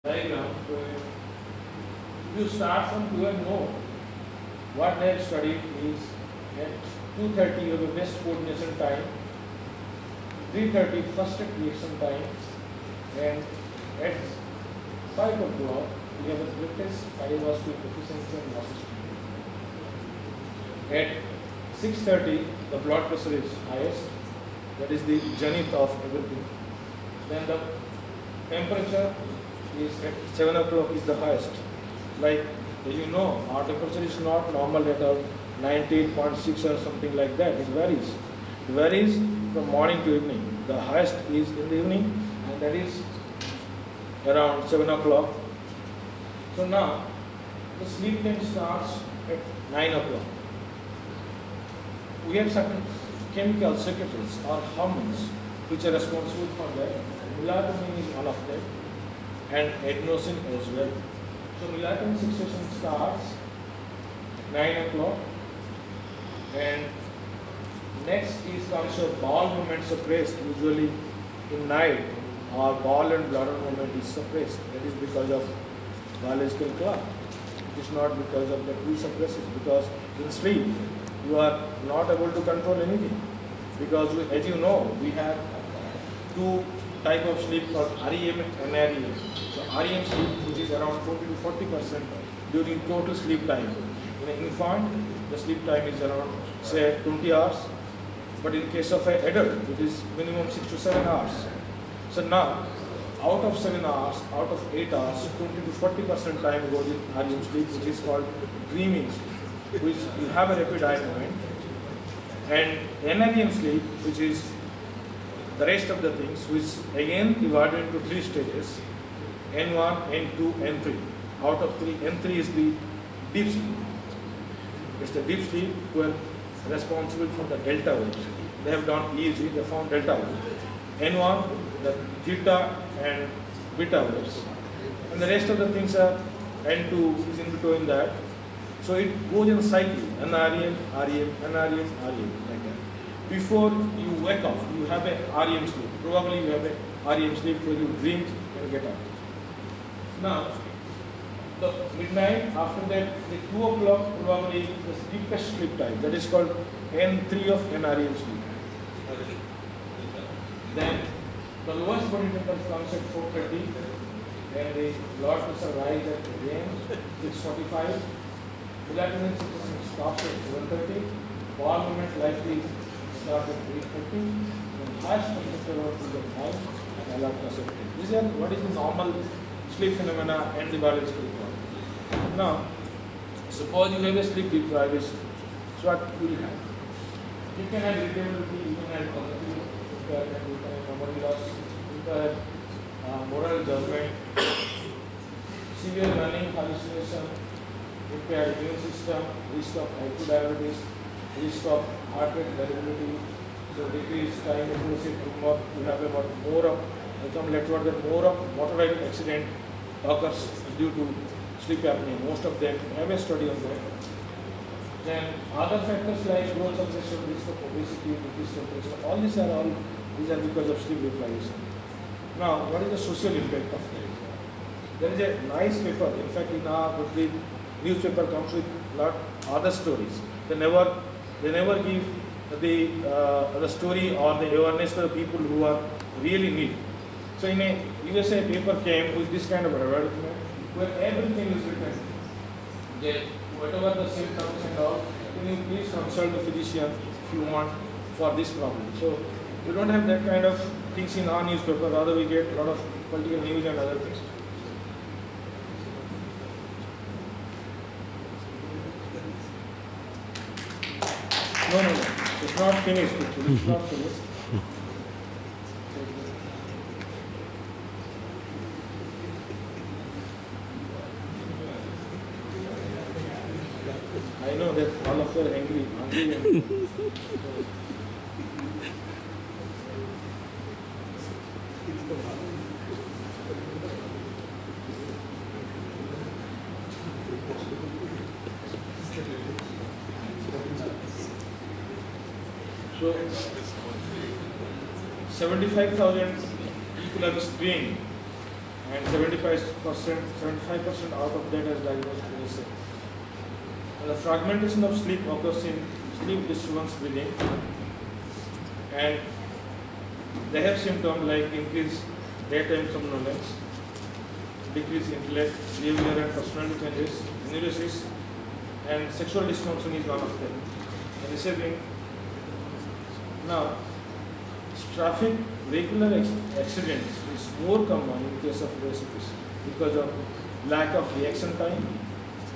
diagram where you start from 12 note. What they have studied is at 2:30 you have a best coordination time, 3:30 first reaction time, and at 5 o'clock we have the greatest cardiovascular efficiency and losses. At 6:30 the blood pressure is highest, that is the zenith of everything. Then the temperature is at 7 o'clock is the highest. Like you know, our temperature is not normal at 98.6 or something like that. It varies. It varies from morning to evening. The highest is in the evening, and that is around 7 o'clock. So now the sleep time starts at 9 o'clock. We have certain chemical secretaries or hormones which are responsible for that. Melatonin is one of them, and adenosine as well. So melatonin secretion starts 9 o'clock, and next is comes your bowel movement suppressed. Usually in night our bowel and bladder movement is suppressed. That is because of biological clock. It is not because of that we suppress it, because in sleep you are not able to control anything. Because as you know, we have two type of sleep called REM and NREM. So REM sleep, which is around 40 to 40% during total sleep time. In an infant, the sleep time is around say 20 hours, but in case of an adult, it is minimum 6 to 7 hours. So now, out of 7 hours, out of 8 hours, 20 to 40% time goes in REM sleep, which is called dreaming sleep, which you have a rapid eye movement, and NREM sleep, which is the rest of the things, which again divided into three stages: N1, N2, N3. Out of three, N3 is the deep sleep. It's the deep sleep who are responsible for the delta waves. They have done EEG, they found delta waves. N1, the theta and beta waves. And the rest of the things are N2 is in between that. So it goes in cycle, NREM, REM, NREM, REM, like that. Before you wake up, you have a REM sleep. Probably you have a REM sleep where you dream and get up. Now, the midnight, after that, the 2 o'clock probably the deepest sleep time. That is called N3 of NREM sleep. Then the lowest body temperature comes at 4:30, and the blood pressure rise at again 6:45. Melatonin secretion stops at 7:30. Bowel movement likely starts at 8:30. And highest temperature is at 9 and alertness at 10. These are what is the normal sleep phenomena and the biological clock. Now, suppose you have a sleep deprivation. So what will happen? You can have irritability, you can have cognitive impairment, you can have memory loss, you can have moral judgment, severe learning hallucination, impaired immune system, risk of hyperdiabetes, risk of heart rate variability, so decreased time accuracy, you have about more of, I come later on that more of motorized accident occurs due to sleep apnea. Most of them have a study on that. Then other factors like growth of sexual risk of obesity, decreased temperature, all these are because of sleep deprivation. Now, what is the social impact of that? There is a nice paper, in fact in our country, newspaper comes with lot other stories. They never give the story or the awareness to the people who are really need. So in a USA paper came with this kind of advertisement where everything is written. Whatever the symptoms and all, can you please consult the physician if you want for this problem. So we don't have that kind of things in our newspaper, rather we get a lot of political news and other things. No, it's not finished. It's not finished. I know that all of you are hungry and 75,000 people are screened and 75% out of that is diagnosed ASA. And the fragmentation of sleep occurs in sleep disturbance breathing, and they have symptoms like increased daytime somnolence, decreased intellect, behavior and personality changes, neurosis, and sexual dysfunction is one of them. And receiving now, traffic vehicular accidents is more common in case of OSAPs because of lack of reaction time,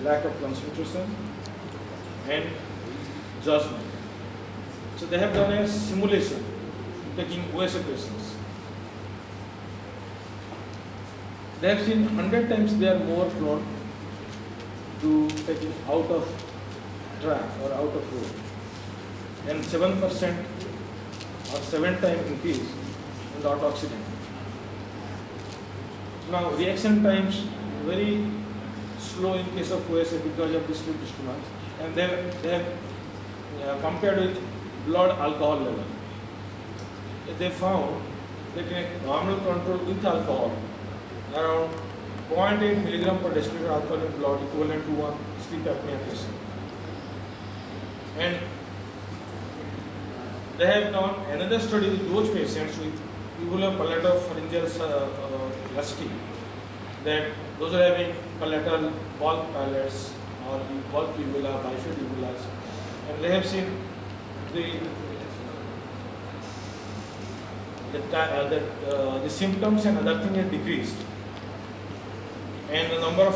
lack of concentration, and judgment. So they have done a simulation taking OSA patients. They have seen 100 times they are more prone to taking out of track or out of road, and 7% or 7-time increase in the auto accident. Now reaction times very slow in case of OSA because of the sleep disturbance, and they have compared with blood alcohol level. They found that in a normal control with alcohol, around 0.8 milligram per deciliter alcohol in blood equivalent to one sleep apnea patient. And they have done another study with those patients with uvular palatal pharyngeal lusty, that those are having palatal bulb palates or the bulb uvula, bifid uvulas, and they have seen the symptoms and other things have decreased, and the number of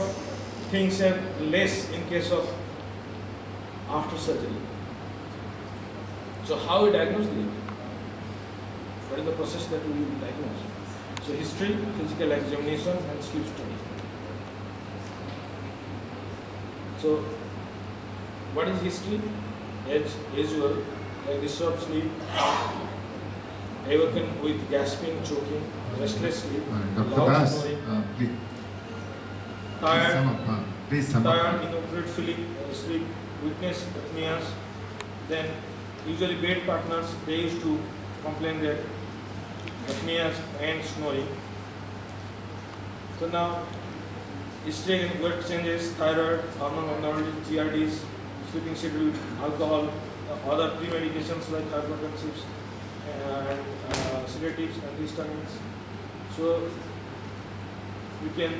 things are less in case of after surgery. So how we diagnose it? What is the process that we will diagnose? So history, physical examination, and sleep study. So what is history? As usual, like disturbed sleep, awaken with gasping, choking, restless sleep, Dr. loud Das, snoring, please sum up. tired, inappropriate feeling, sleep, weakness, apneas. Then usually bed partners, they used to complain that apneas and snoring. So now history and weight changes, thyroid, hormone abnormalities, GRDs, sleeping schedule, alcohol, other pre-medications like hypertensives and sedatives, antihistamines. So we can,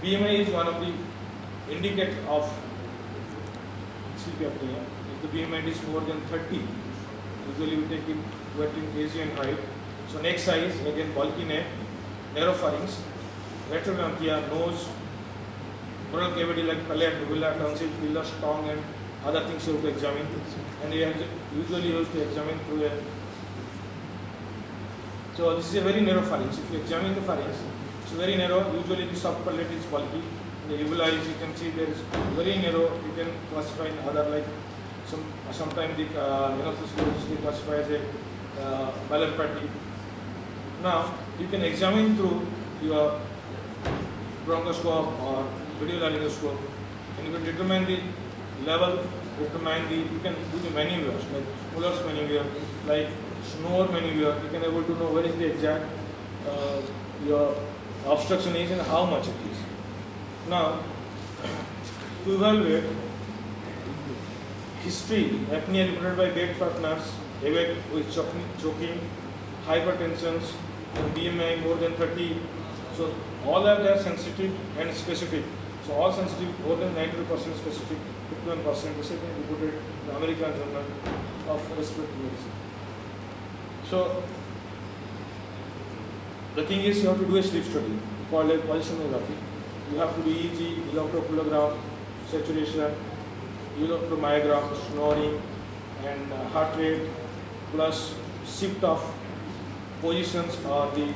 BMI is one of the indicator of sleep apnea. If the BMI is more than 30, usually we take it between age and height. So neck size, again bulky neck, narrow pharynx, retrobronchia, nose, oral cavity like palate, uvula, tonsil, pilus, tongue, and other things you have to examine. And you have usually used to examine through a. So this is a very narrow pharynx. If you examine the pharynx, it's very narrow. Usually the soft palate is bulky. The uvula is, you can see there is very narrow. You can classify in other like sometimes the physiologists they classify as a ballopathy. Now you can examine through your bronchoscope or video laryngoscope, and you can determine the level, determine the, you can do the maneuvers like Muller's maneuver, like snore maneuver. You can able to know where is the exact your obstruction is and how much it is. Now to evaluate history, apnea reported by bed partners, awake with choking, hypertensions, and BMI more than 30. So all of that are sensitive and specific. So all sensitive, more than 92% specific, 51% specific, reported in the American Journal of Respiratory Medicine. So the thing is, you have to do a sleep study called a polysomnography. You have to do EEG, electropulsogram, saturation, electromyogram, snoring, and heart rate, plus shift of positions or the